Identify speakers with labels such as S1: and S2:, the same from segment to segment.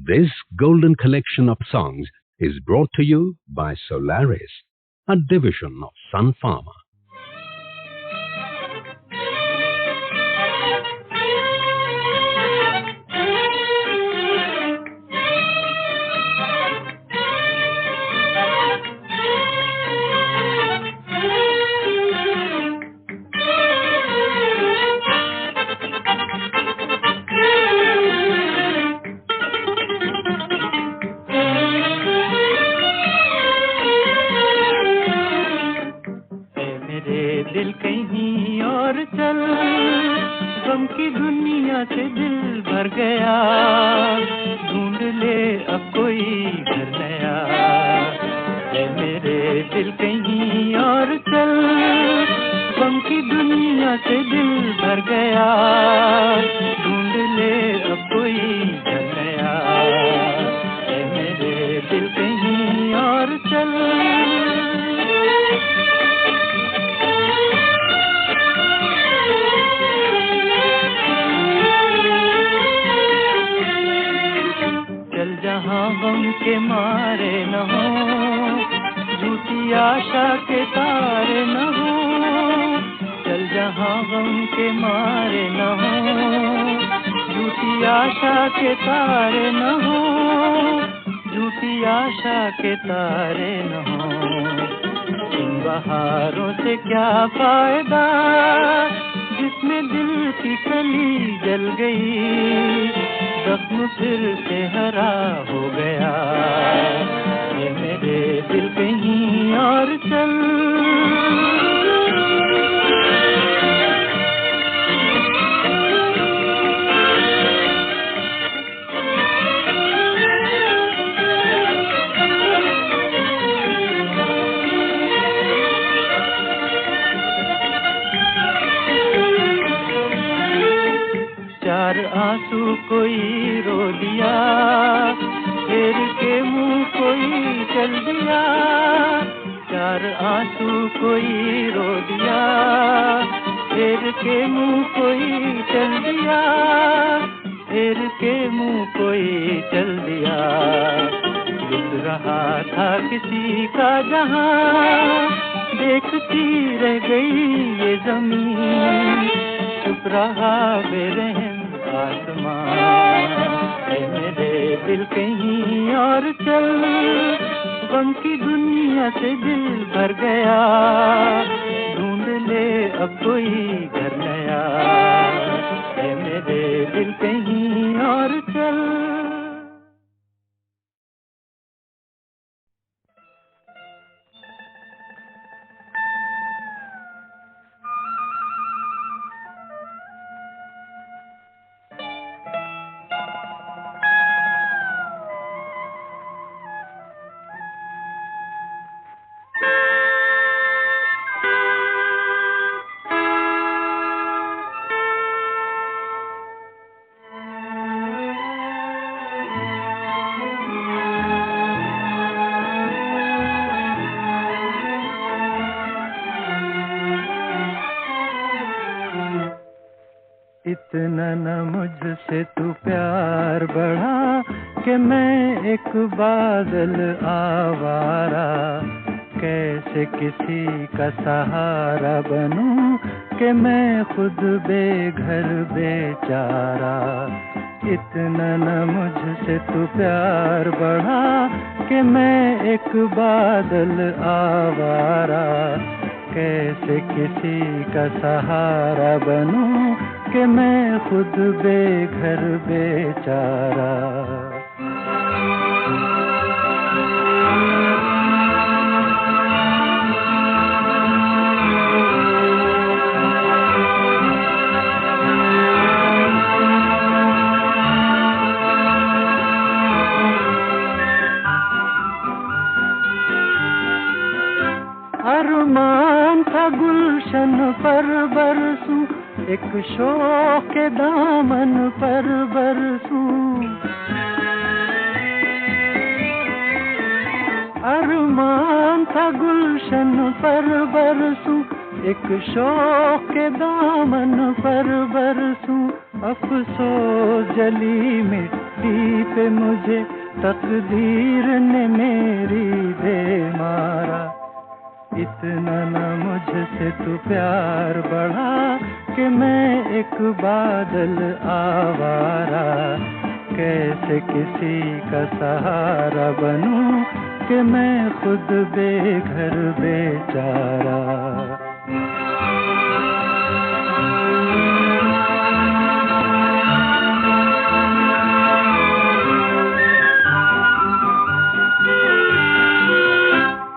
S1: This golden collection of songs is brought to you by Solaris, a division of Sun Pharma.
S2: दिल कहीं और चल, गम की दुनिया से दिल भर गया, ढूंढ ले अब कोई घर नया। ऐ मेरे दिल कहीं और चल, गम की दुनिया से दिल भर गया, ढूंढ ले अब कोई घर नया। ऐ मेरे दिल कहीं और चल। जहाँ गम के मारे न हो, झूठी आशा के तारे न हो, चल जहाँ गम के मारे न हो, झूठी आशा के तारे न हो, झूठी आशा के तारे न हो। इन बहारों से क्या फायदा जिसमें दिल की कली जल गई, जख्म फिर से हरा हो गया। ये मेरे दिल कहीं और चल। चार आंसू कोई रो दिया, फेर के मुंह कोई चल दिया। चार आंसू कोई रो दिया, फेर के मुंह कोई चल दिया, फेर के मुंह कोई चल दिया। लुट रहा था किसी का जहां, देखती रह गई ये जमीन, चुप रहा बेरहम आसमान। ऐ मेरे दिल कहीं और चल, गम की दुनिया से दिल भर गया, ढूंढ ले अब कोई घर नया। ऐ मेरे दिल कहीं और चल। इतना न मुझसे तू प्यार बढ़ा कि मैं एक बादल आवारा, कैसे किसी का सहारा बनूं कि मैं खुद बेघर बेचारा। इतना न मुझसे तू प्यार बढ़ा कि मैं एक बादल आवारा, कैसे किसी का सहारा बनूं कि मैं खुद बेघर बेचारा। अरमान था गुलशन पर बरसूं, एक शौक के दामन पर बरसूं। अरमान था गुलशन पर बरसूं, एक शौक के दामन पर बरसूं। अफसोस जली मिट्टी पे मुझे तकदीर ने मेरी दे मारा। इतना न मुझसे तू प्यार बढ़ा कि मैं एक बादल आवारा। कैसे किसी का सहारा बनूं कि मैं खुद बेघर बेचारा।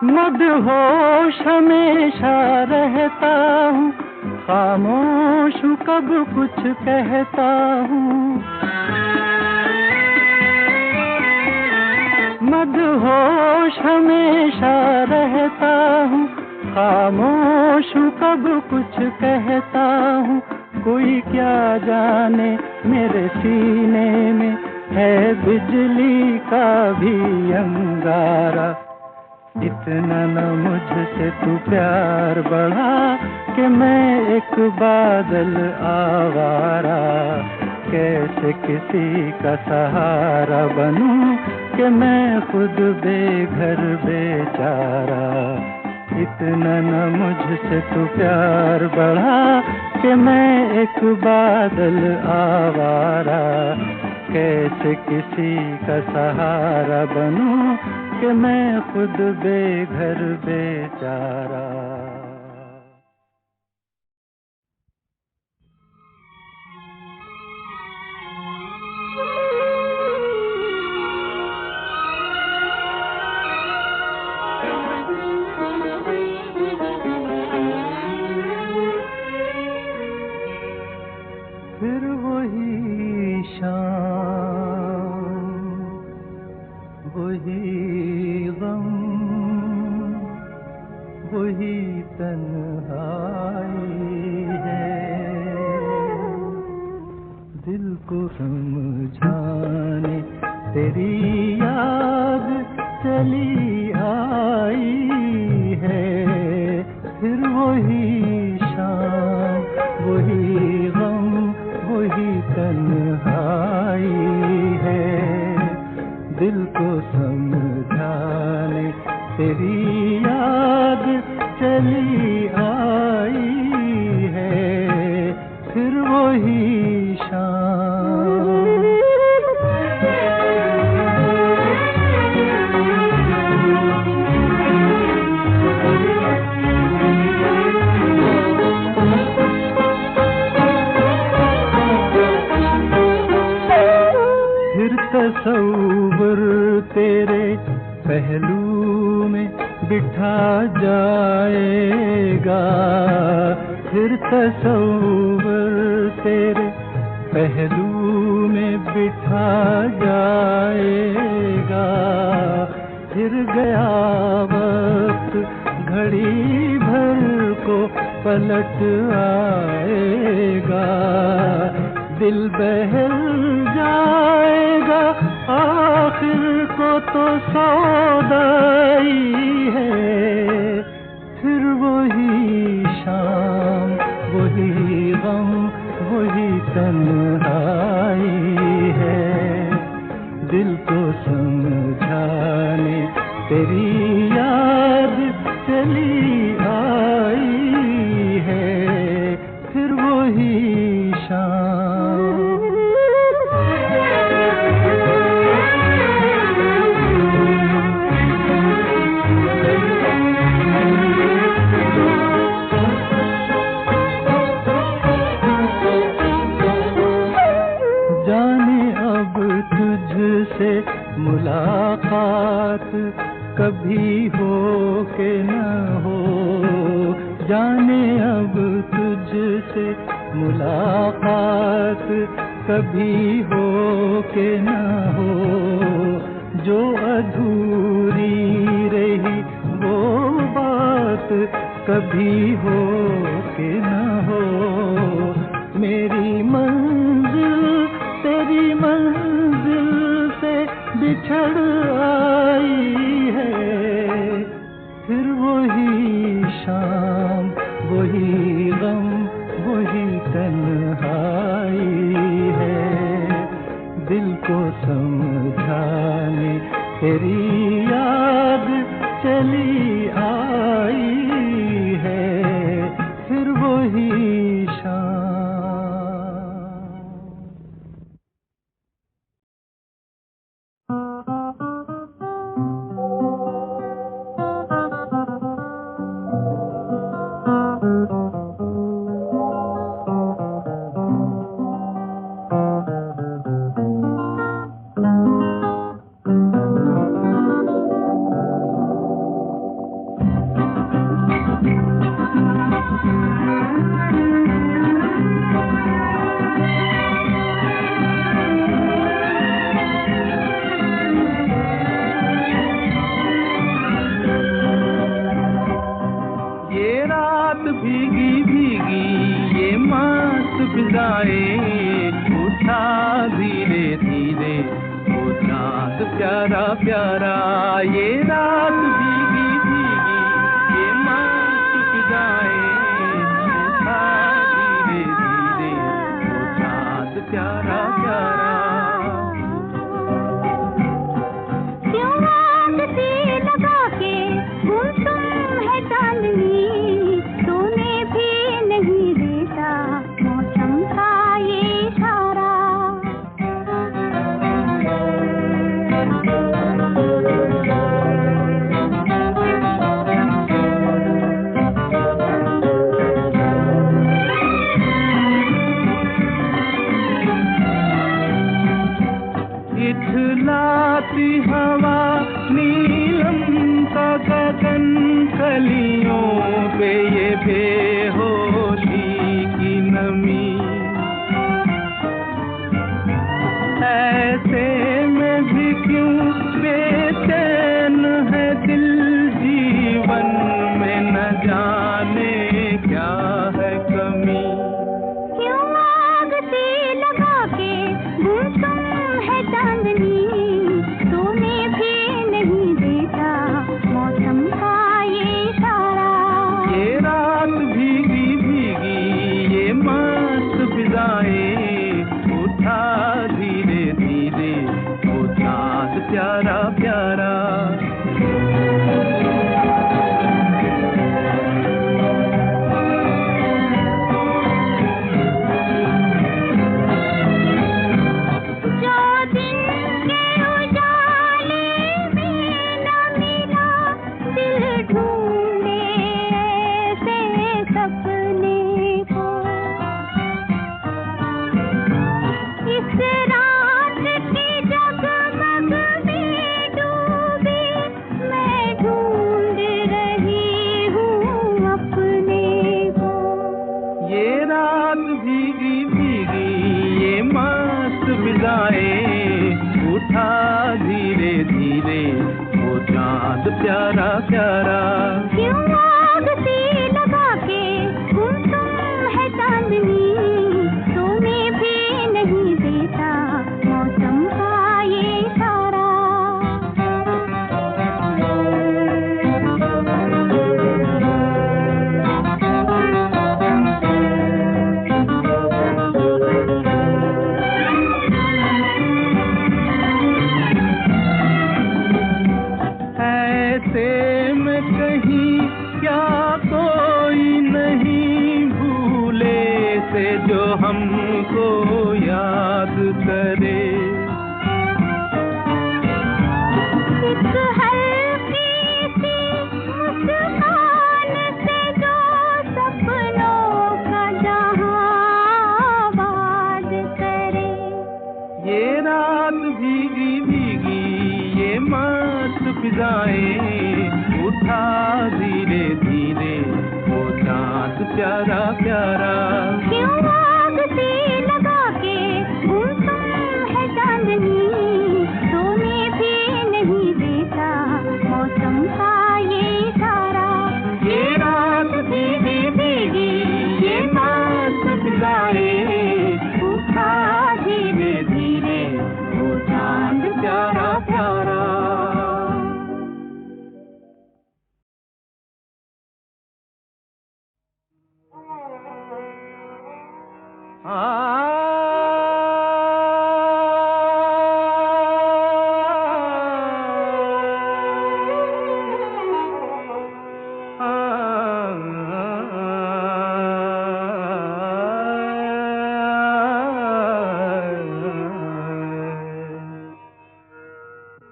S2: मदहोश हमेशा रहता हूँ, खामोश हूँ कब कुछ कहता हूँ। मदहोश हमेशा रहता हूँ, खामोश हूँ कब कुछ कहता हूँ। कोई क्या जाने मेरे सीने में है बिजली का भी अंगारा। इतना न मुझसे तू प्यार बढ़ा कि मैं एक बादल आवारा। कैसे किसी का सहारा बनूं कि मैं खुद बेघर बेचारा। इतना न मुझसे तू प्यार बढ़ा कि मैं एक बादल आवारा। कैसे किसी का सहारा बनूं कि मैं खुद बेघर बेचारा। फिर वही शाम, वही गम, वही तन्हाई है। दिल को समझाने तेरी याद चली आई है। फिर वही शाम, वही गम, वही तन्हाई है। दिल को समझाने तेरी याद चली आई है। फिर वही शाम। तसव्वुर तेरे पहलू में बिठा जाएगा। फिर तसव्वुर तेरे पहलू में बिठा जाएगा। फिर गया वक्त घड़ी भर को पलट आएगा। दिल बहल जाएगा आखिर को तो सौदाई है। फिर वही शाम, वही गम, वही तन्हाई है। दिल को समझाने तेरी याद चली आई है। फिर वही शाम। तुझसे मुलाकात कभी हो के न हो। जाने अब तुझसे मुलाकात कभी हो के न हो। जो अधूरी रही वो बात कभी हो के न हो। मेरी मंजिल तेरी मंजिल से बिछड़ आई है। फिर वही शाम, वही गम, वही तन्हाई है। दिल को समझ बुझाने तेरी याद चली आई है, फिर वही शाम।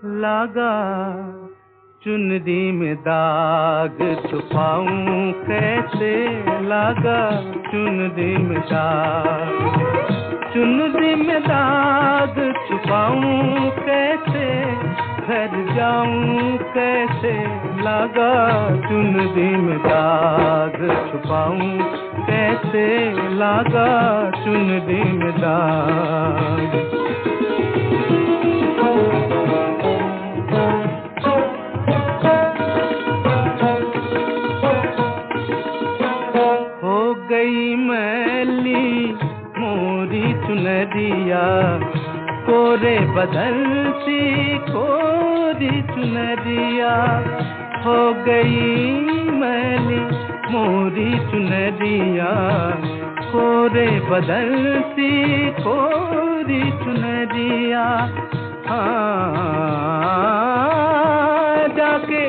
S2: लागा चुनरी में दाग छुपाऊं कैसे, लागा चुनरी में दाग, चुनरी में दाग छुपाऊं कैसे, घर जाऊं कैसे, लागा चुनरी में दाग छुपाऊं कैसे, लागा चुनरी में दाग। हो गई मैली मोरी चुनरिया, कोरे बदल सी कोरी चुनरिया, हो गई मैली मोरी चुनरिया, कोरे बदल सी कोरी चुनरिया। जाके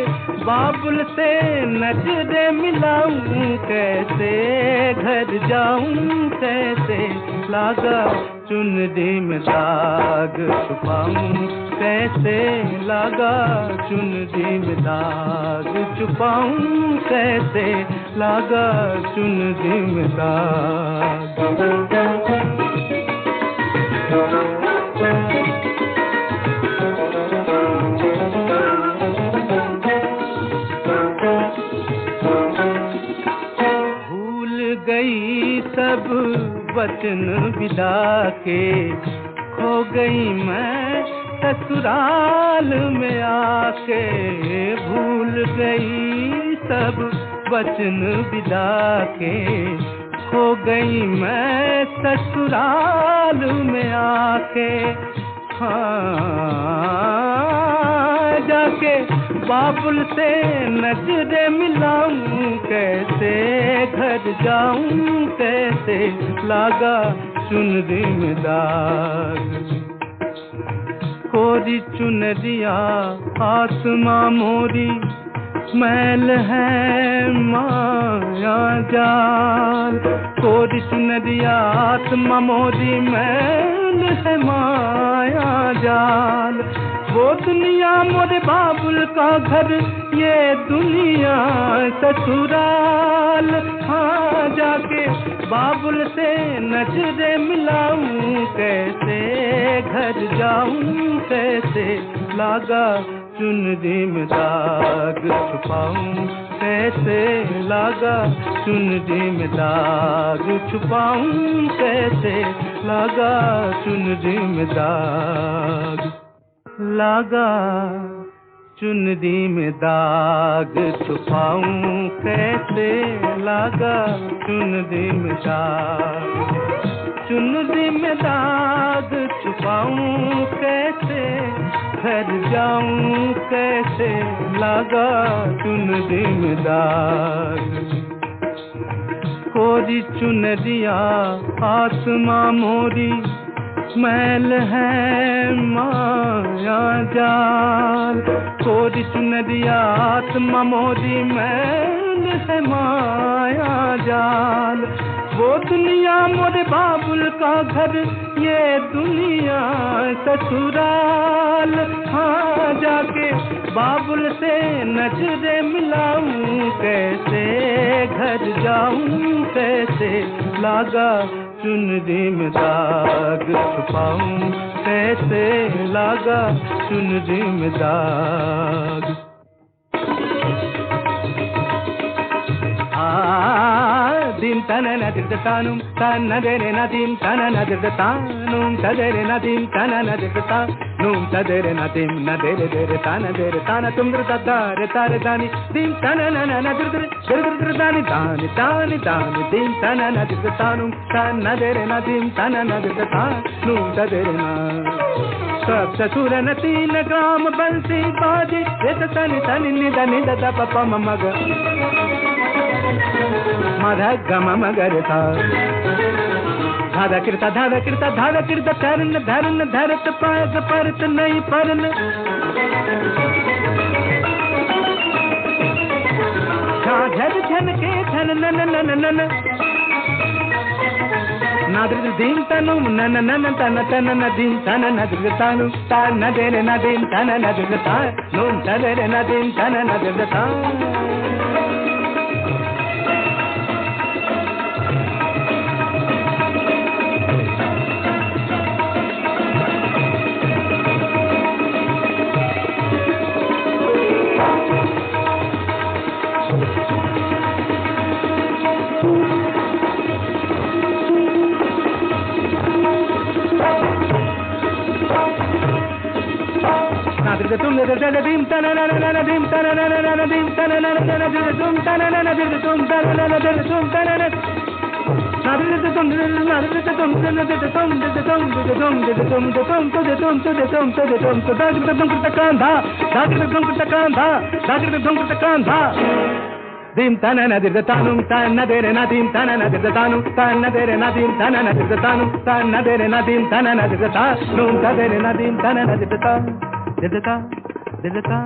S2: बाबुल से नजरे मिलाऊं कैसे, घर जाऊं कैसे, लागा चुनरी में दाग छुपाऊं कैसे, लागा चुनरी में दाग छुपाऊं कैसे, लागा चुनरी में दाग। गई सब वचन विदा के, खो गई मैं ससुराल में आके, भूल गई सब वचन विदा के, खो गई मैं ससुराल में आके। जाके बाबुल से नजरे मिलाऊं कैसे, घर जाऊं कैसे, लागा चुनरी में दाग। कोरी चुनरिया आसमां मोरी, मैल है माया जाल, कोरी चुनरिया आसमां मोरी, मैल है माया जाल। वो दुनिया मोरे बाबुल का घर, ये दुनिया ससुराल। हाँ जाके बाबुल से नजरे मिलाऊं कैसे, घर जाऊं कैसे, लागा चुनरी में दाग छुपाऊं कैसे, लागा चुनरी में दाग छुपाऊं कैसे, लागा चुनरी में दाग। लागा चुनरी में दाग छुपाऊं कैसे, लागा चुनरी में दाग, चुनरी में दाग छुपाऊं कैसे, घर जाऊं कैसे, लागा चुनरी में दाग। कोरी चुनरिया आसमां मोरी, मैल है माया जाल, कोरी चुनरिया आसमां मोरी, मैल है माया जाल। वो दुनिया मोरे बाबुल का घर, ये दुनिया ससुराल। हाँ जाके बाबुल से नजरे मिलाऊं कैसे, घर जाऊं कैसे, लागा चुनरी में दाग छुपाऊं कैसे, लागा चुनरी में दाग। dim tanana dirtanum tanadere nadim tanana dirtanum tadere nadim tanana dirtanum tadere nadim nadere dere tanadere tanatum dirtadare tare dani dim tanana nadir dani dani dani dani dim tanana dirtanum tanadere nadim tanana dirtanum tadere na सब ससुर न 3 ग्राम बंसी बाजे तनि तनि निद निद पप मग मध गम मगर था धादा कृता धरन धरन धरत पायक परत नहीं परन झन झन के झन नन नन नन
S3: नादिर दीन तनु नन नन तन तन नदीन तन नदिर तनु तन नदेरे नदीन तन नदिर तनु नदेरे नदीन तन नदिर तनु तुम दीम तन नन दीम तन नन दीम तन नन तुम तन नन तुम तन नन तुम तन none Dim tana na dir tanum tana dere na dim tana na dir tanum tana dere na dim tana na dir tanum tana dere na dim tana na dir tanum tana dere na dim tana na dir tanum dir ta dir ta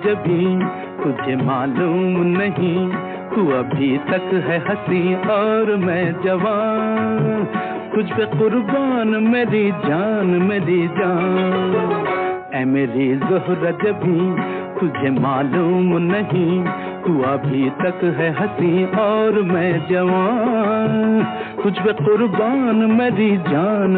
S2: जबी तुझे मालूम नहीं तू अभी तक है हंसी और मैं जवान तुझ पे कुर्बान मेरी जान ऐ मेरी ज़ोहरा जबी तुझे मालूम नहीं तू अभी तक है हंसी और मैं जवान तुझ पे कुर्बान मेरी जान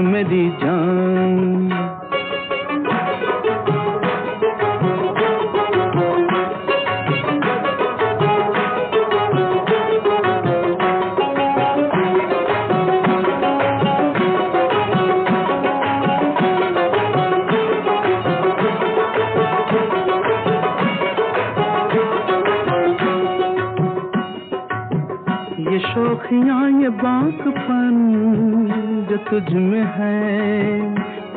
S2: शोखियाँ ये बांकपन जो तुझ में है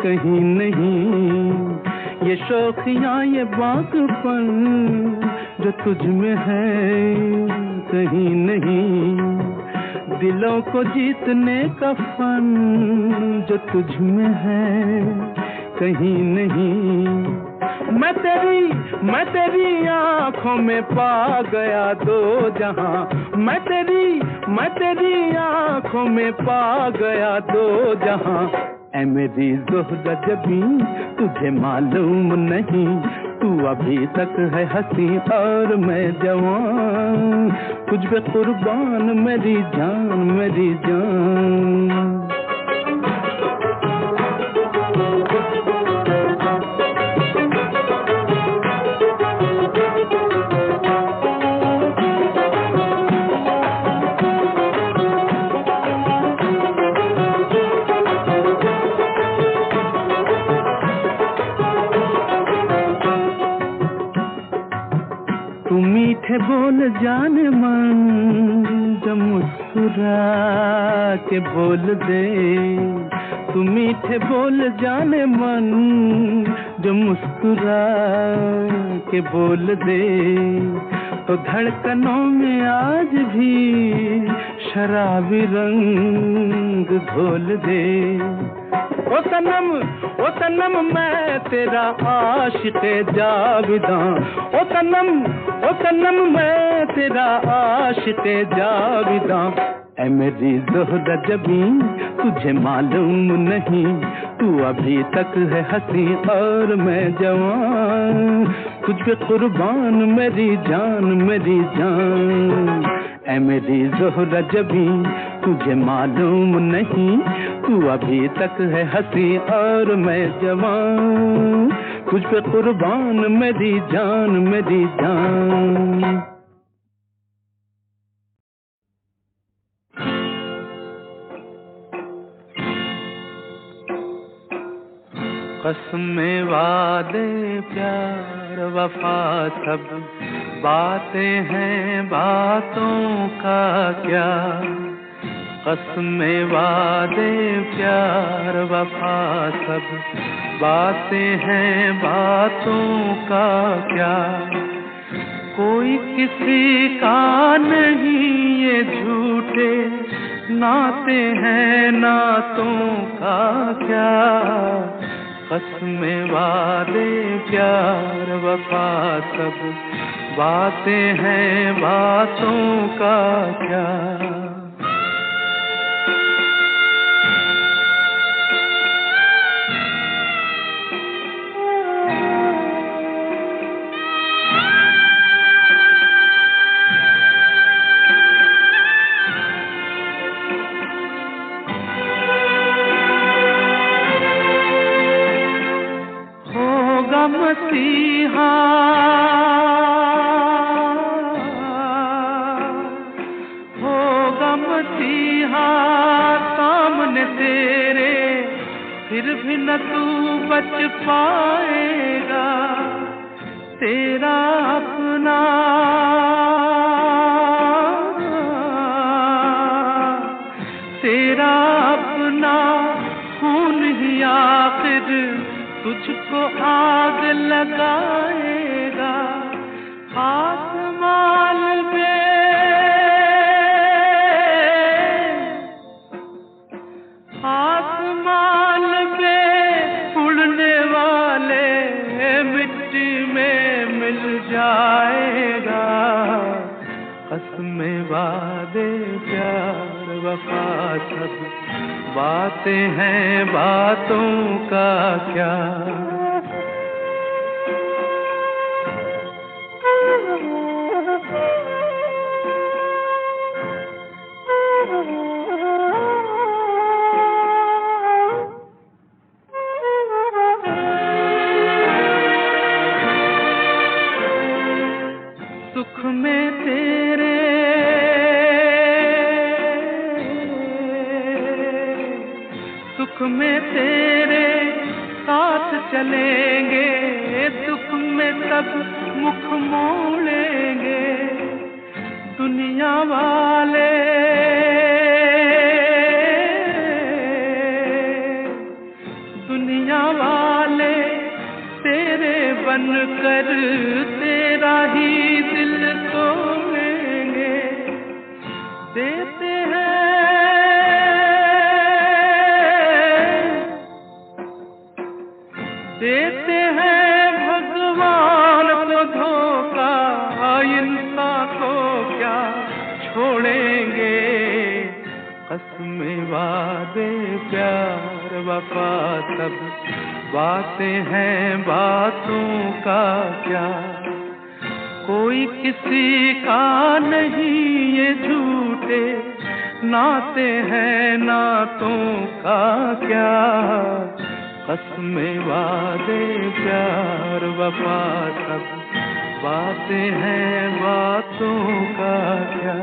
S2: कहीं नहीं ये शोखियाँ ये बांकपन जो तुझ में है कहीं नहीं दिलों को जीतने का फन जो तुझ में है कहीं नहीं मैं तेरी आँखों में पा गया दो जहां मैं तेरी आँखों में पा गया दो जहां ऐ मेरी ज़ोहरा जबी तुझे मालूम नहीं तू अभी तक है हंसी और मैं जवान तुझ पे कुर्बान मेरी जान बोल जान मन जब मुस्कुरा के बोल दे तू मीठे बोल जाने मन जो मुस्कुरा के बोल दे तो धड़कनों में आज भी शराबी रंग घोल दे ओ सनम मैं तेरा आशिक़े जाविदां ओ सनम मैं तेरा आशिक़े जाविदां ऐ मेरी ज़ोहरा जबी तुझे मालूम नहीं तू अभी तक है हंसी और मैं जवान तुझ पे कुर्बान मेरी जान ऐ मेरी ज़ोहरा जबी तुझे मालूम नहीं तू अभी तक है हंसी और मैं जवान
S3: तुझ पे कुर्बान मेरी जान, मेरी जान।
S2: कसमें वादे प्यार वफा सब बातें हैं, बातों का क्या। कसमें वादे प्यार वफा सब बातें हैं, बातों का क्या। कोई किसी का नहीं ये झूठे नाते हैं, नातों का क्या। कसमें वादे प्यार वफा सब बातें हैं, बातों का क्या। मसीहा होगा मसीहा सामने तेरे, फिर भी न तू बच पाएगा। तेरा अपना तेरा अपना खून ही आखिर तुझको आग लगाएगा। आसमान पे उड़ने वाले मिट्टी में मिल जाएगा। कसमें वादे प्यार वफा सब बातें हैं, बातों का क्या। सुख में तेरे सुख में तेरे साथ चलेंगे, दुख में सब मुख मोड़ेंगे। दुनिया वाले तेरे बनकर तेरा ही दिल तोड़ेंगे। देते हैं भगवान को धोखा, इंसान को क्या छोड़ेंगे। कसमें वादे प्यार वफा सब बातें हैं, बातों का क्या। कोई किसी का नहीं ये झूठे नाते हैं, नातों का क्या। कसमें वादे प्यार वफा सब बातें हैं, बातों का क्या।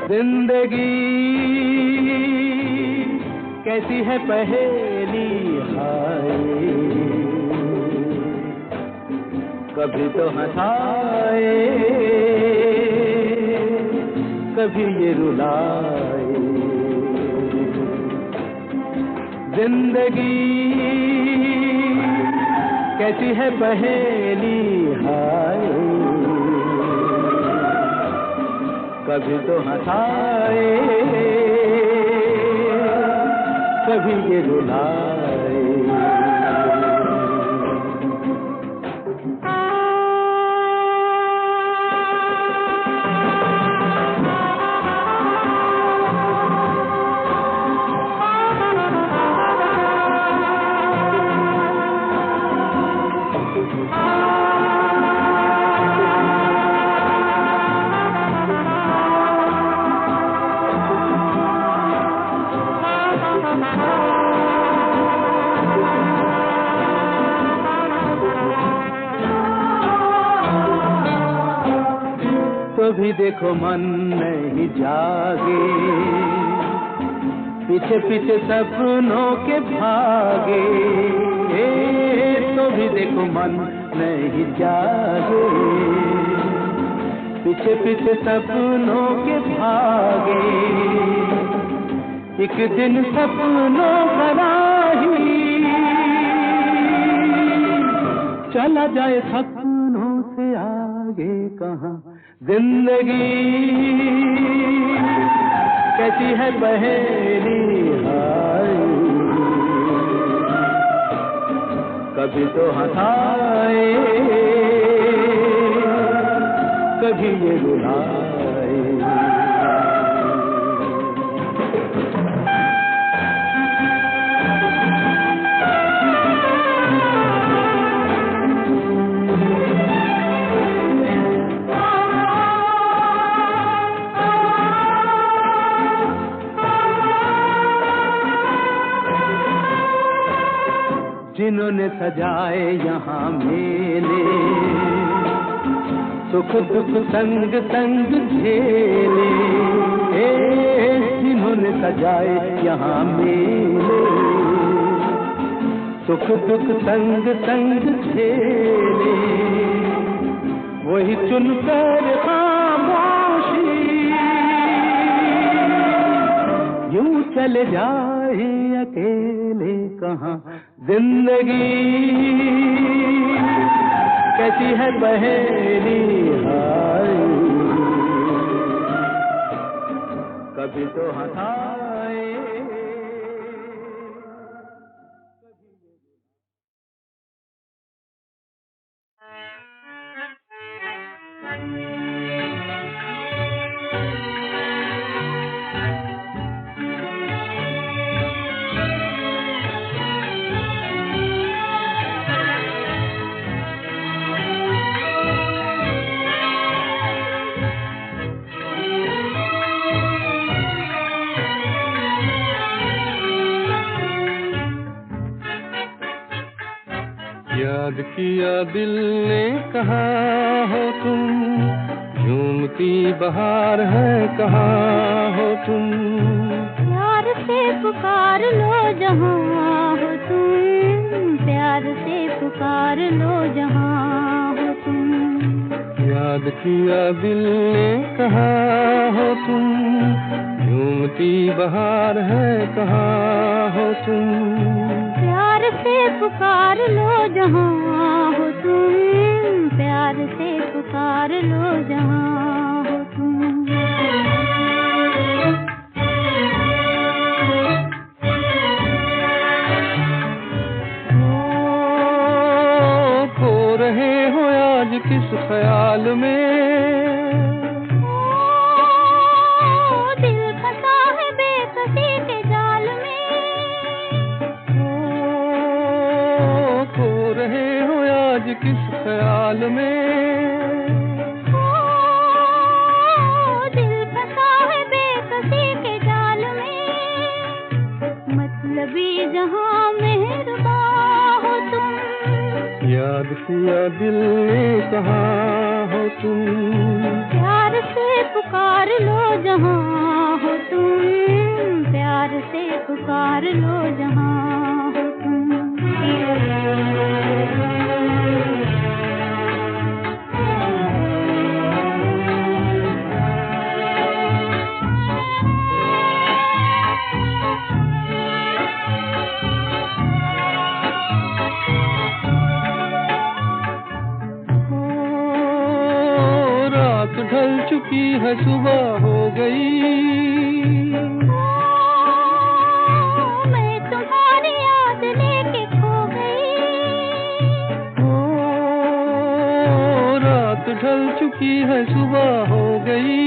S3: जिंदगी कैसी है पहेली हाय, कभी तो हंसाए कभी ये रुलाए। जिंदगी कैसी है पहेली हाय, कभी तो हंसाए कभी ये रुलाए। तो भी देखो मन नहीं जागे, पीछे पीछे सपनों के भागे, तो भी देखो मन नहीं जागे, पीछे पीछे सपनों के भागे। एक दिन सपनों का राही चला जाए सपनों से आगे कहाँ। जिंदगी कैसी है पहेली हाय, कभी तो हंसाए कभी ये रुलाए। जिन्होंने सजाए यहाँ मेले, सुख दुख संग संग झेले, जिन्होंने सजाए यहाँ मेले, सुख दुख संग संग झेले, वही चुनकर खामोशी यूं चले जाए अकेले कहाँ। जिंदगी कैसी है पहेली हाय, कभी तो हंसाए।
S4: याद किया दिल ने कहाँ हो तुम, झूमती बहार है कहाँ हो तुम।
S5: प्यार से पुकार लो जहाँ हो तुम, प्यार से पुकार लो जहाँ हो तुम।
S4: याद किया दिल ने कहाँ हो तुम, झूमती बहार है कहाँ हो तुम।
S5: प्यार से पुकार लो जहाँ हो तुम, प्यार से पुकार लो जहाँ हो तुम।
S4: खो रहे हो आज किस ख्याल में,
S5: दिल फंसा है बेकसी के जाल में।
S4: खो रहे हो आज किस ख्याल में,
S5: दिल फंसा है बेकसी के जाल में। मतलबी जहाँ मेहरबान हो तुम,
S4: याद किया दिल ने कहाँ हो तुम।
S5: प्यार से पुकार लो जहाँ हो तुम, प्यार से पुकार लो जहाँ हो तुम।
S4: रात ढल चुकी है सुबह हो गई,
S5: मैं तुम्हारी याद लेके खो गई।
S4: रात ढल चुकी है सुबह हो गई,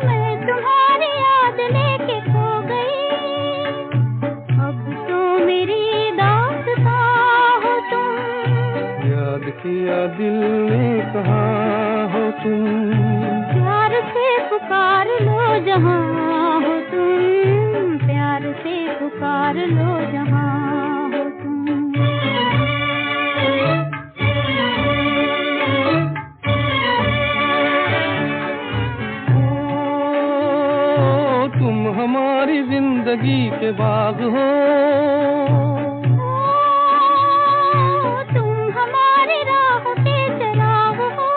S5: मैं तुम्हारी याद लेके खो गई। अब तो मेरी दास्तां हो तुम,
S4: याद किया दिल ने कहाँ हो तुम।
S5: प्यार से पुकार लो जहाँ हो तुम, प्यार से पुकार लो जहाँ हो तुम।
S4: के बाग हो।
S5: तुम हमारी राह के चराग हो।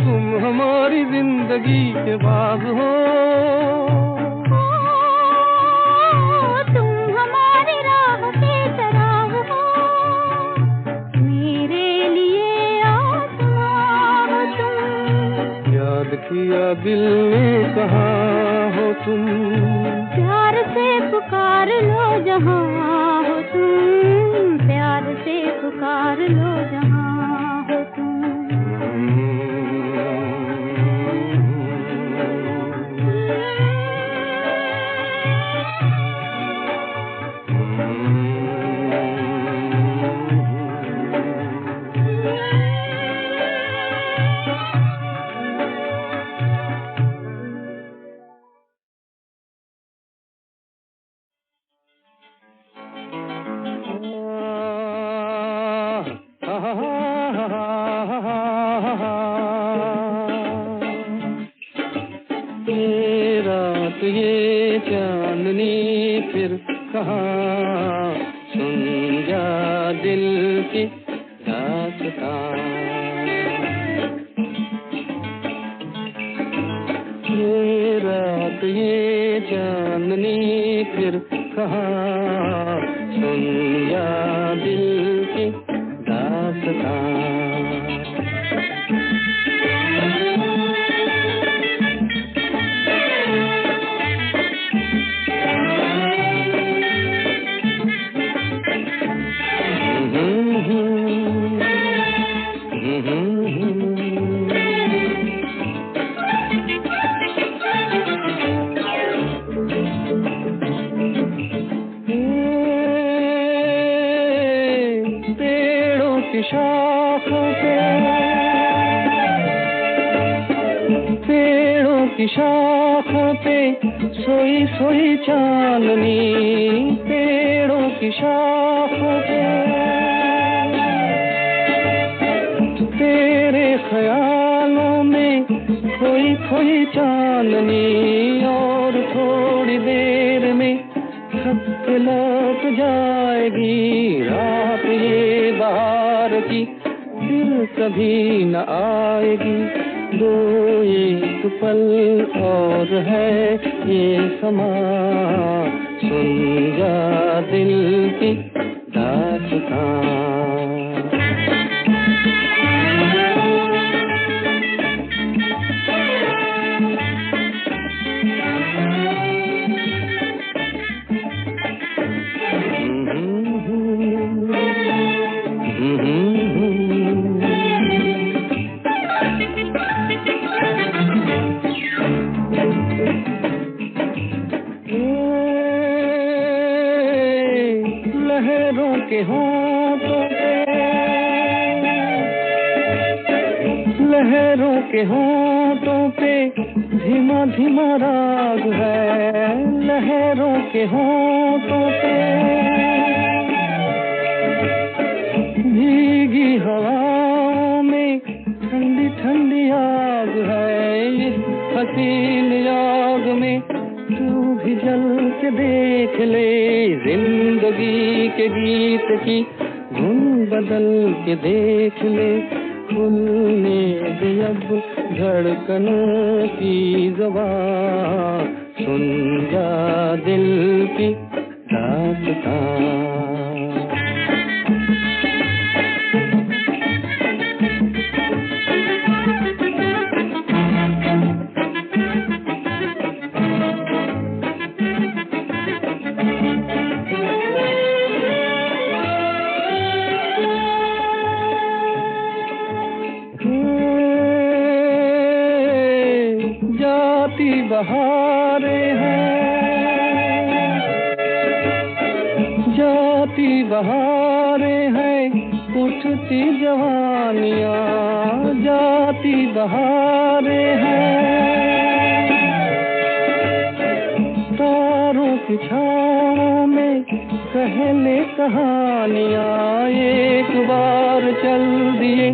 S4: तुम हमारी जिंदगी के बाग हो। किया दिल ने कहाँ हो तुम,
S5: प्यार से पुकार लो जहाँ हो तुम, प्यार से पुकार लो जहाँ हो तुम।
S4: ये चांदनी फिर कहाँ, सुन जा दिल की दास्तां। ये रात ये चांदनी फिर कहाँ, सुन जा दिल की दास्तां। पेड़ों की शाखों पे सोई सोई चांदनी, पेड़ों की शाखों पे तेरे ख्यालों में खोई खोई चांदनी। और थोड़ी देर में खत लौट जाएगी रात ये बहार की, फिर कभी न आएगी। दो एक पल और है ये समा, सुन जा दिल की दास्तां। लहरों के होठों पे, लहरों के होठों पे धीमा धीमा राग है। लहरों के होठों पे भीगी हवाओं में ठंडी ठंडी आग है। इस हसीन आग में तू भी जल के देख ले, जिंदगी के गीत की धुन बदल के देख ले। खुलने दे अब धड़कनों की ज़बान, सुन जा दिल की दास्तां। जाती बहारें हैं, जाती बहारें हैं, उठती जवानियाँ। जाती बहारें हैं, तारों की छाँव में कहले कहानियाँ। एक बार चल दिए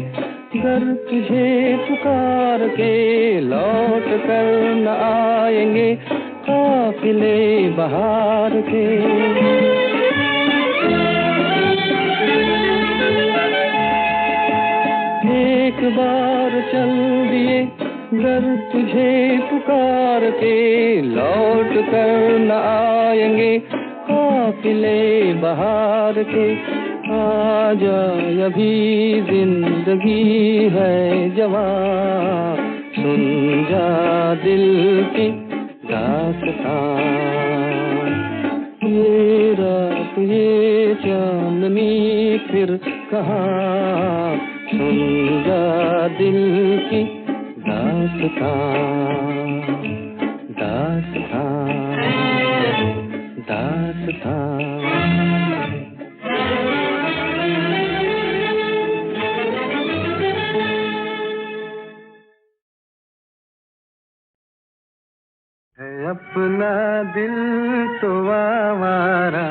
S4: कर तुझे पुकार के लौट कर न आएंगे, काफिले बहार के। एक बार चल दिए घर तुझे पुकार के, लौट कर न आएंगे काफिले बहार के। आजा अभी जिंदगी है जवां, सुन जा दिल की दास्तां। ये रात ये चांदनी फिर कहाँ, सुन जा दिल की दास्तां, दास्तां, दास्तां।
S3: अपना दिल तो आवारा,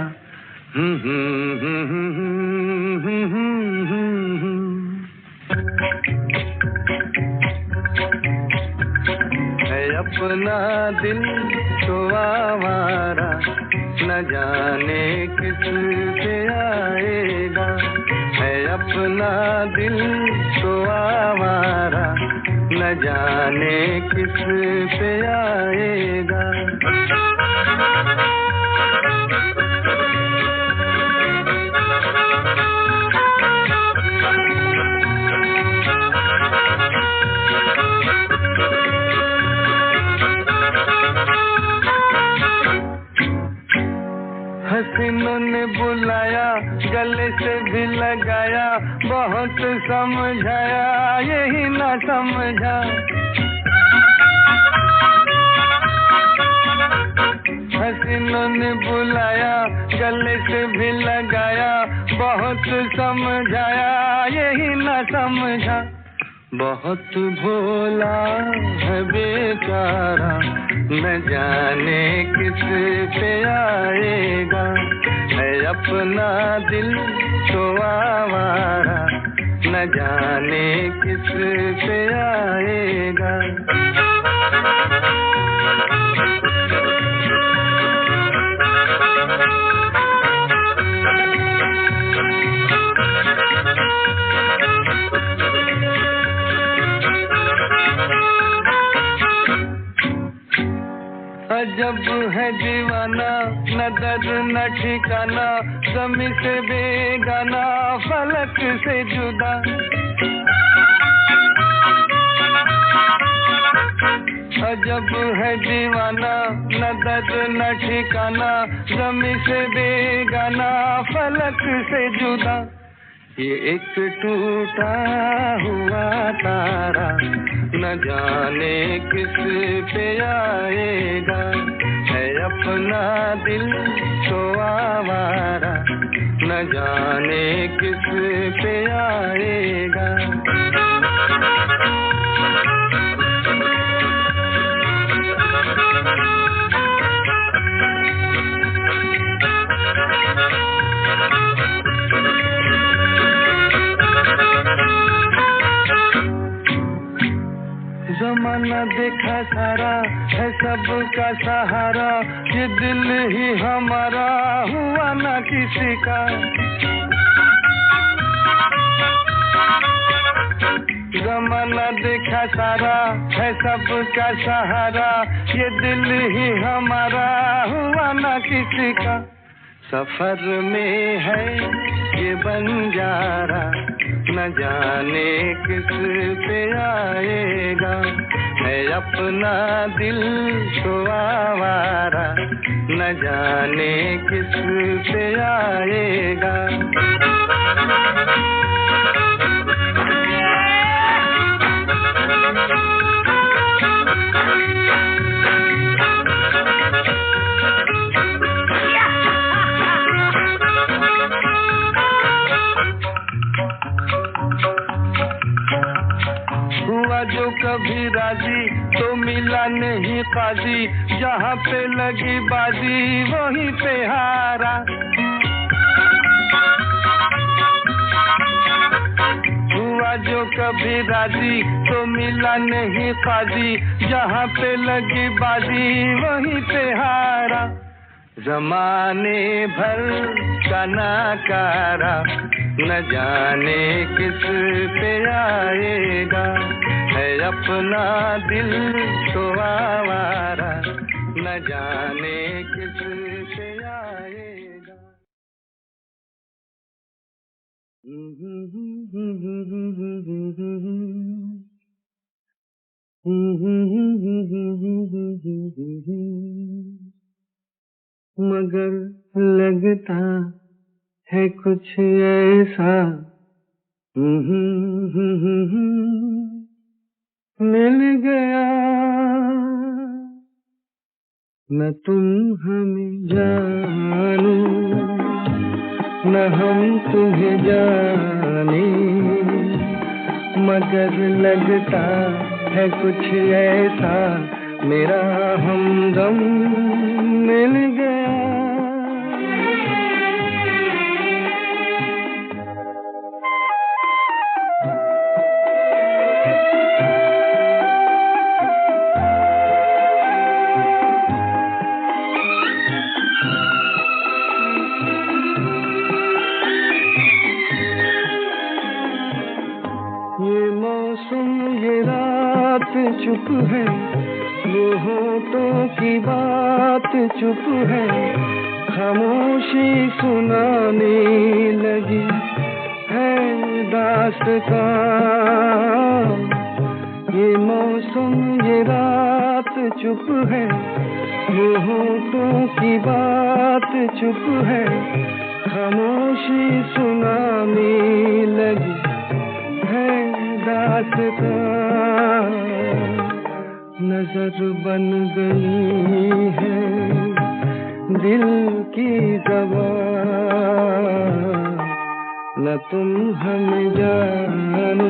S3: है अपना दिल तो आवारा, न जाने किस से आएगा। है अपना दिल तो आवारा, न जाने किस पे आएगा। हसीनों ने बुलाया, गले से भी लगाया, बहुत समझाया यही ना समझा। हसीनों ने बुलाया, गले से भी लगाया, बहुत समझाया यही ना समझा। बहुत भोला है बेचारा, न जाने किस पे आएगा। है अपना दिल तो आवारा, न जाने किस पे आएगा। अजब है दीवाना, न दर्द न ठिकाना, ज़मी से बेगाना, फलक से जुदा। अजब है दीवाना, न दर्द न ठिकाना, ज़मी से बेगाना, फलक से जुदा। ये एक टूटा हुआ तारा, न जाने किस पे आएगा। है अपना दिल तो आवारा, न जाने किस पे आएगा। जमाना देखा सारा है सबका सहारा, ये दिल ही हमारा हुआ ना किसी का। जमाना देखा सारा है सबका सहारा, ये दिल ही हमारा हुआ ना किसी का। सफर में है ये बंजारा, न जाने किस पे आएगा। है अपना दिल तो आवारा, न जाने किस पे आएगा। जो कभी राजी तो मिला नहीं काजी, जहाँ पे लगी बाजी वहीं पे हारा। हुआ
S6: जो कभी राजी तो मिला नहीं काजी, जहाँ पे लगी बाजी वहीं पे हारा। जमाने भर का नकारा न जाने किस पे आएगा, है अपना दिल तो आवारा न जाने किस पे आएगा।
S4: मगर लगता है कुछ ऐसा मिल गया, न तुम हमें जानो न हम तुम्हें जाने, मगर लगता है कुछ ऐसा मेरा हमदम मिल गया। ये मौसम ये रात चुप है, वो होठों की बात चुप है, खामोशी सुनाने लगी है दास्तां। ये मौसम ये रात चुप है, वो होठों की बात चुप है, खामोशी सुनाने लगी है दास्तां। नजर बन गई है दिल की ज़बान, न तुम हमें जानो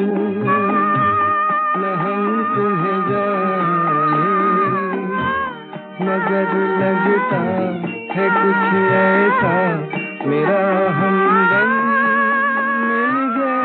S4: न हम तुम्हें जाने, मगर लगता है कुछ ऐसा मेरा हमदम मिल गया।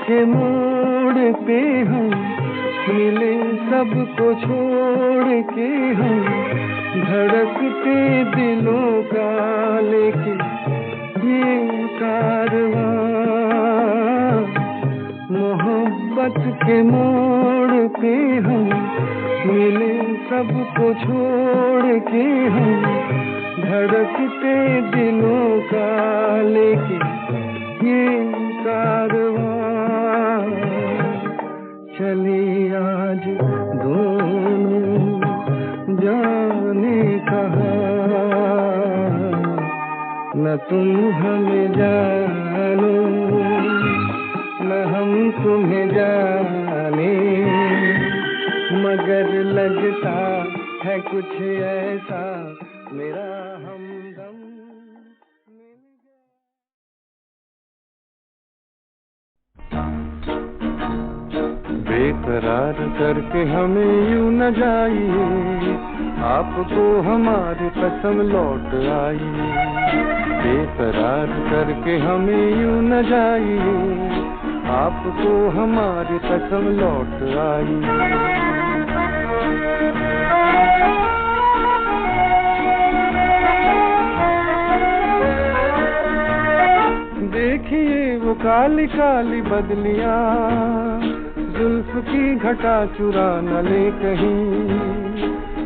S4: के मोड़ पे हम मिले सबको छोड़ के, हम धड़कते दिलों का लेके ये कारवां। मोहब्बत के मोड़ पे हम मिले सबको छोड़ के, हम धड़कते दिलों का लेके ये कारवां। चले आज दोनों जाने कहाँ, न तुम हमें जानो न हम तुम्हें जाने, मगर लगता है कुछ ऐसा मेरा हमदम मिल गया।
S6: बेकरार करके हमें यूं न जाइए, आपको हमारी कसम लौट आई। बेकरार करके हमें यूं न जाइए, आपको हमारी कसम लौट आई। देखिए वो काली काली बदलियां, जुल्फ की घटा चुरा न ले कहीं,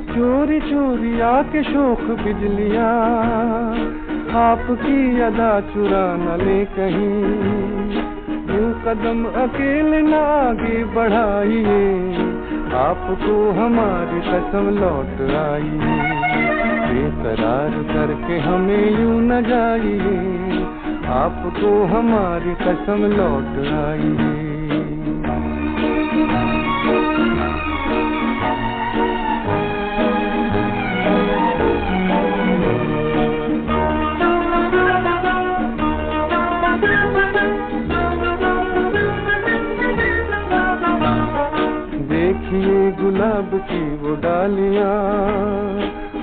S6: चोरी चोरी आके शोख बिजलियां, आपकी अदा चुरा न ले कहीं। यूं कदम अकेले न आगे बढ़ाइए, आपको हमारी कसम लौट आई। बेकरार करके हमें यूं न जाइए, आपको हमारी कसम लौट आई।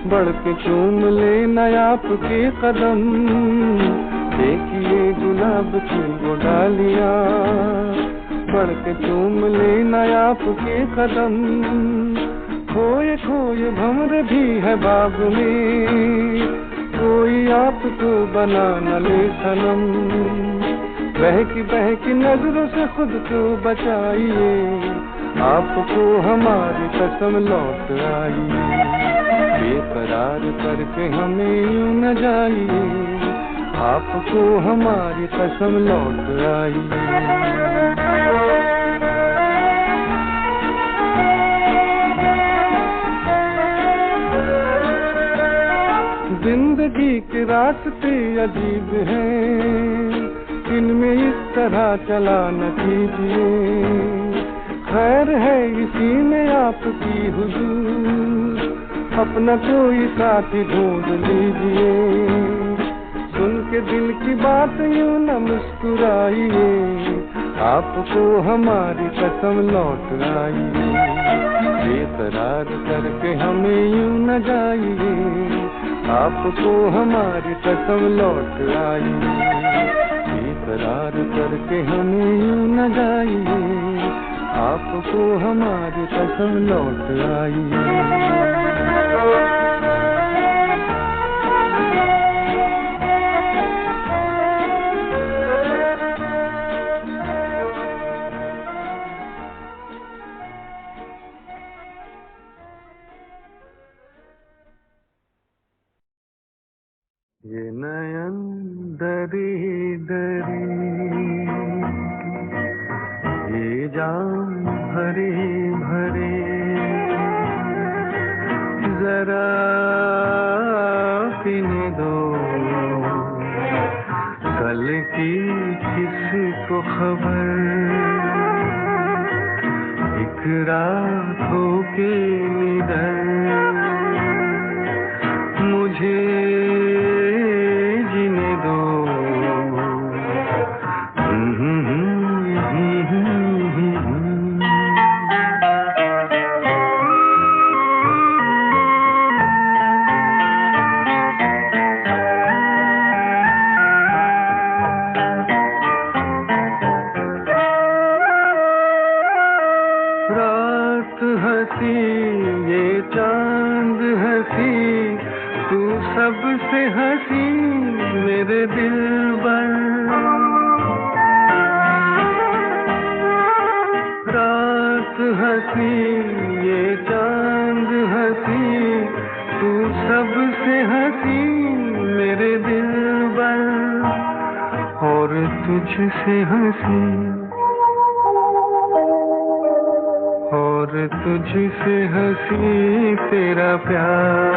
S6: बढ़ के चूम लेना आपके कदम, देखिए गुलाब की वो डालियां, बढ़ के चूम लेना आपके कदम। खोए खोए भंवर भी है बाग में, कोई आपको बना न ले सनम। बहकी नजरों से खुद को बचाइए, आपको हमारी कसम लौट आई। बेकरार करके हमें यूं न जाइए, आपको हमारी कसम लौट आई। जिंदगी के रास्ते अजीब हैं, इनमें इस तरह चला न कीजिए। खैर है इसी में आपकी हुजूर, अपना कोई साथी ढूंढ लीजिए। सुन के दिल की बात यूं न मुस्कुराइए, आपको हमारी कसम लौट आई। बेकरार करके हमें यूं न जाइए, आपको हमारी कसम लौट आई। बेकरार करके हमें यूं न जाइए, आपको हमारी कसम लौट आई। ये नयन दरी दरी, ये जाम भरे भरे, जरा पीने दो कल की किसको खबर। एक रात हो के निडर मुझे जीने दो। रात हंसी ये चांद हंसी, तू सबसे हंसी मेरे दिलबर। रात हंसी ये चांद हंसी, तू सबसे हंसी मेरे दिलबर। और तुझसे हंसी, और तुझसे हंसी तेरा प्यार।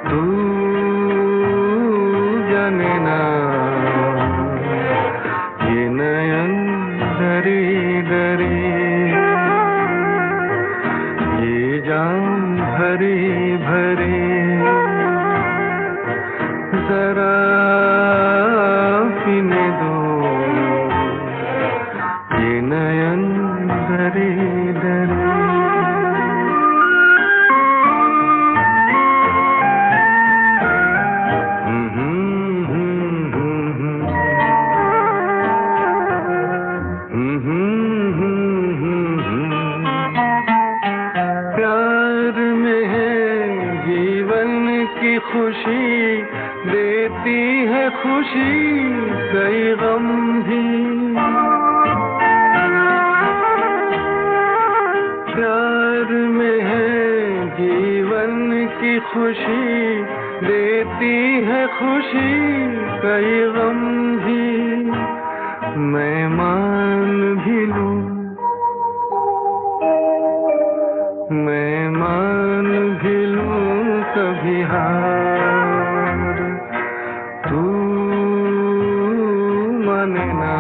S6: तू जाने ना ये नयन डरी डरी, ये जाम भरे भरे, जरा पीने दो ये नयन डरी डरी। प्यार में है जीवन की खुशी, देती है खुशी कई गम भी। प्यार में है जीवन की खुशी, देती है खुशी कई गम भी। मैं मान भी लूं, मैं मान भी लूं कभी हार, तू माने ना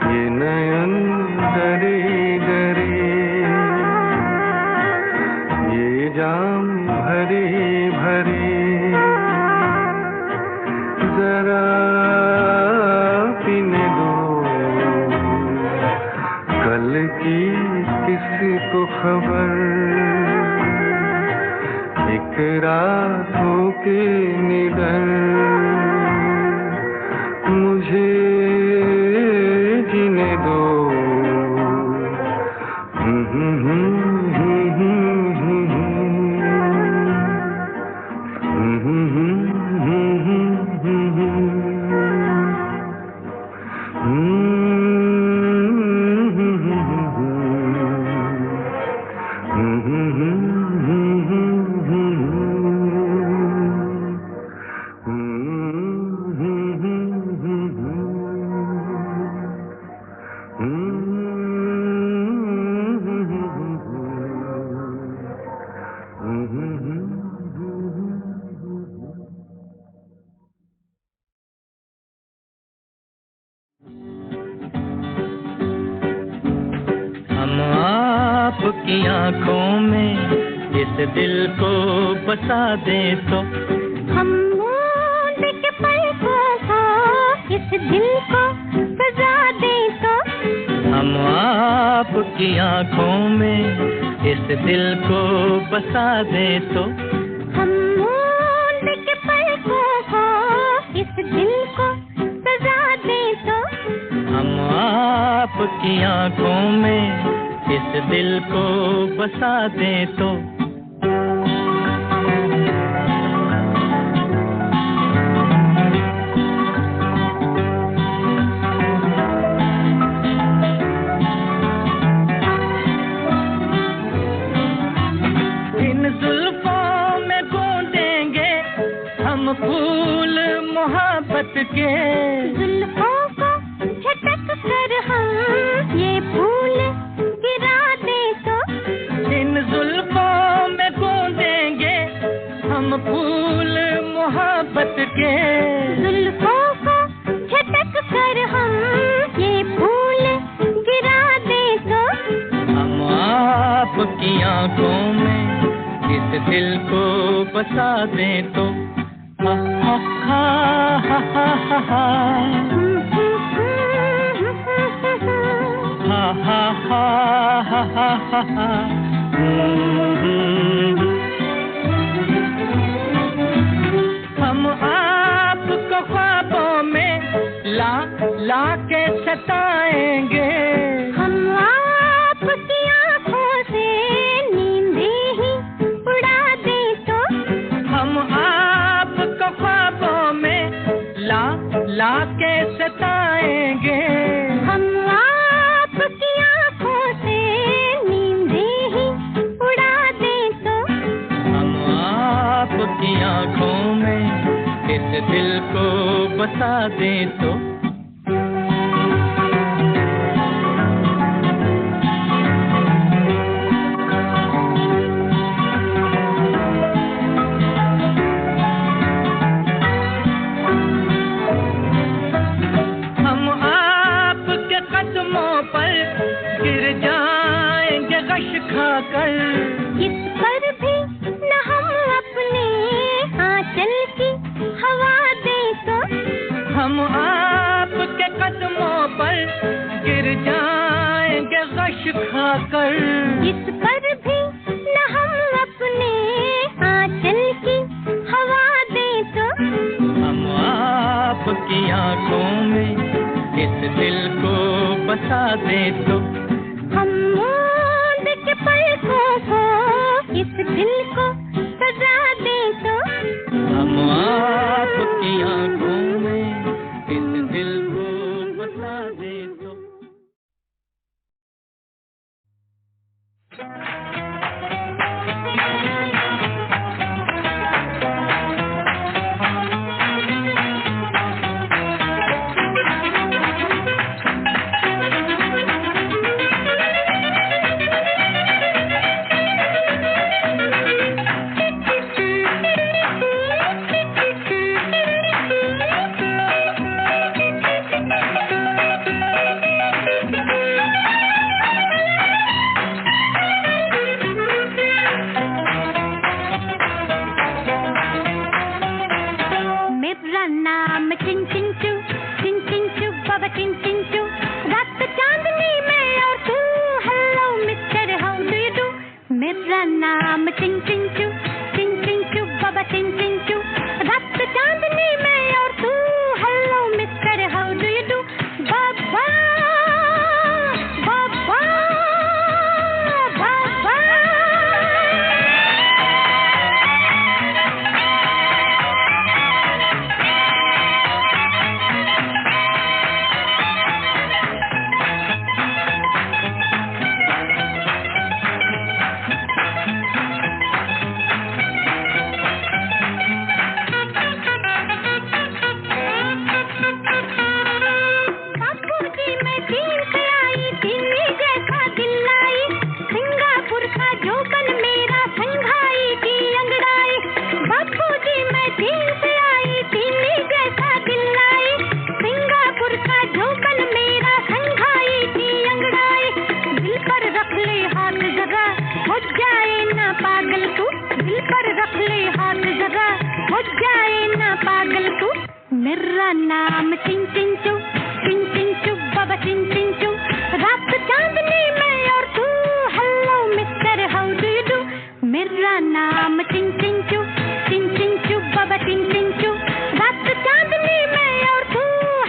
S6: ये नयन डरी डरी, ये जाम भरी भरी, जरा पीने दो कल की किसको खबर। एक रातों के निडर मुझे जीने दो।
S2: आपकी आँखों में इस दिल को बसा दे तो
S5: हम मूंद के पलकों को इस दिल को सजा दे तो
S2: हम आपकी आँखों में इस दिल को बसा दे तो
S5: हम मूंद के पलकों को इस दिल को सजा दे तो
S2: हम आपकी आँखों में इस दिल को बसा दे तो इन जुल्फों में गूंजेंगे हम फूल मोहब्बत के।
S5: जुल्फों को झटक कर हम ये फूल गिरा दे तो
S2: इन जुल्फों में गूंजेंगे हम फूल मोहब्बत के।
S5: जुल्फों को झटक कर हम ये फूल गिरा दे तो
S2: हम आपकी आँखों में इस दिल को बसा दे तो हा हा हा हा हा हा हा हा हा हा हा। हम आपको ख्वाबों में ला ला के सताएंगे।
S5: हम आपकी आँखों से नींदें ही उड़ा दे तो
S2: हम आपको ख्वाबों में ला ला के सताएंगे।
S5: हम आपकी आँखों से नींदें ही उड़ा दे तो
S2: हम आपकी आँखों में इस दिल को बसा दे तो हम आपके कदमों पर गिर जाएंगे गश खाकर।
S5: इस पर भी न हम अपने आंचल की हवा दे तो
S2: हम आपके कदमों पर गिर जाएंगे गश खाकर।
S5: इस पर भी न हम अपने आंचल की हवा दे तो
S2: हम आपकी आँखों में इस दिल को बसा दे तो
S5: हम मूंद के पलकों को इस दिल को सजा दे तो
S2: हम आपकी आँखों में इस दिल को बसा दे तो
S5: मेरा नाम चिंग चिंग चू चिंग चिंग बाबा चिन चिन चू, रात चांदनी में और तू, hello mister how do you do, बाबा बाबा बाबा। मेरा नाम चिन चिन चू, बाबा चिन चिन चू, रात चांदनी में और तू, hello mister how do you do. मेरा नाम चिन चिन चू, बाबा चिन चिन चू, रात चांदनी में और तू,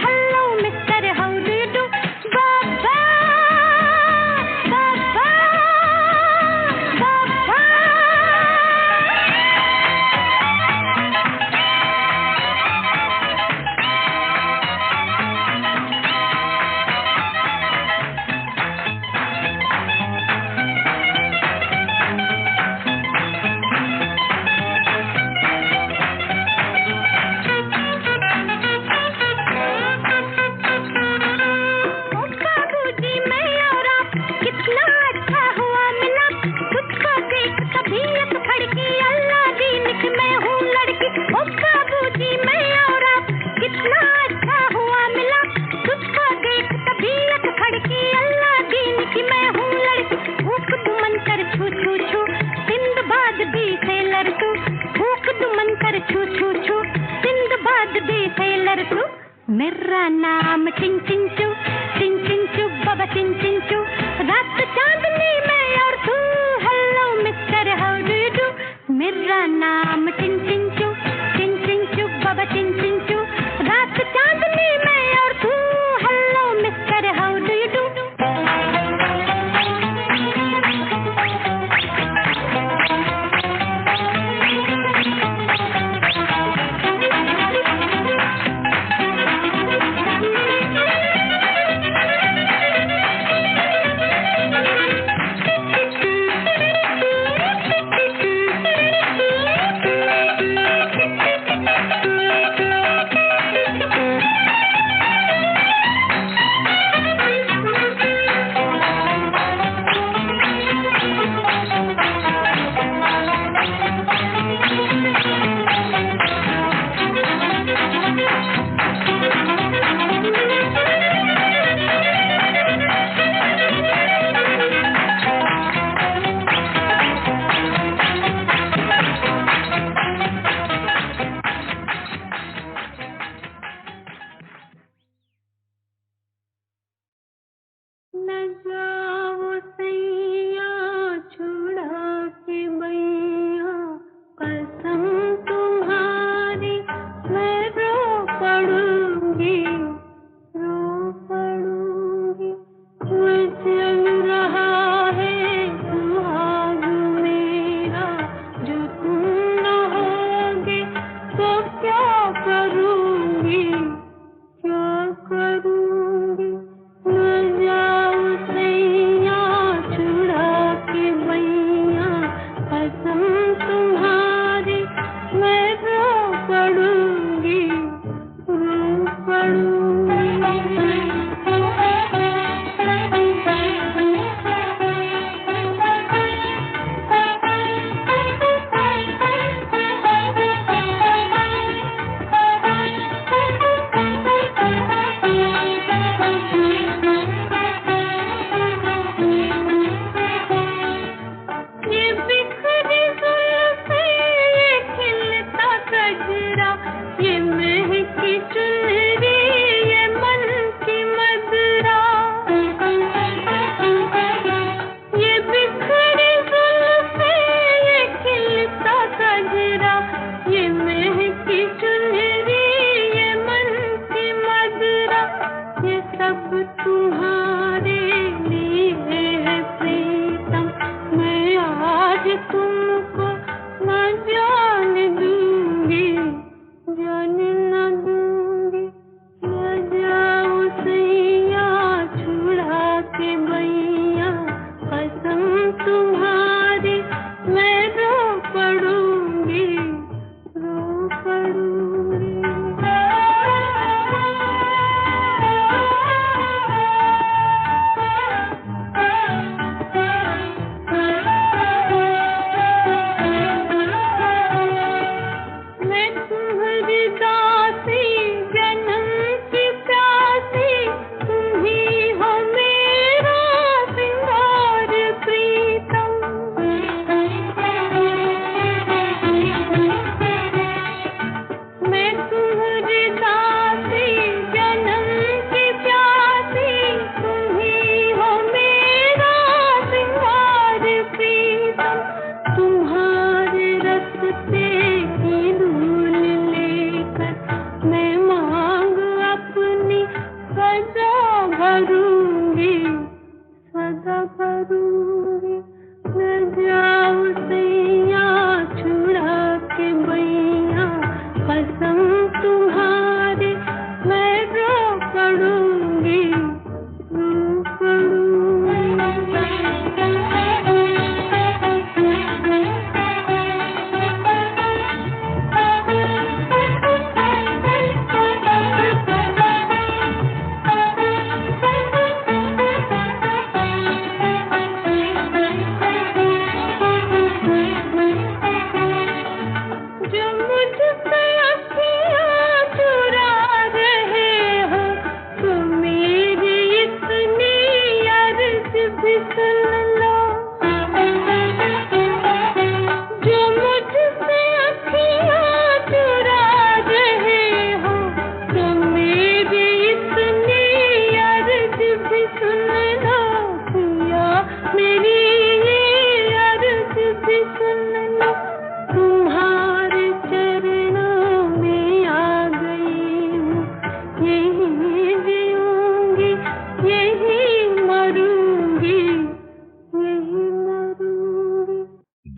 S5: hello mister how do you do, बाबा बाबा बाबा। मेरा नाम चिन चिन चू, बाबा चिन चिन चू, रात चांदनी में और तू, hello mister how do you do. मेरा नाम चिन चिन चू, बाबा चिन चिन चू, रात चांदनी में और तू, hello mister how do you do.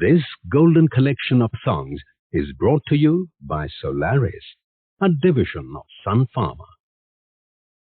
S1: This golden collection of songs is brought to you by Solaris, a division of Sun Pharma.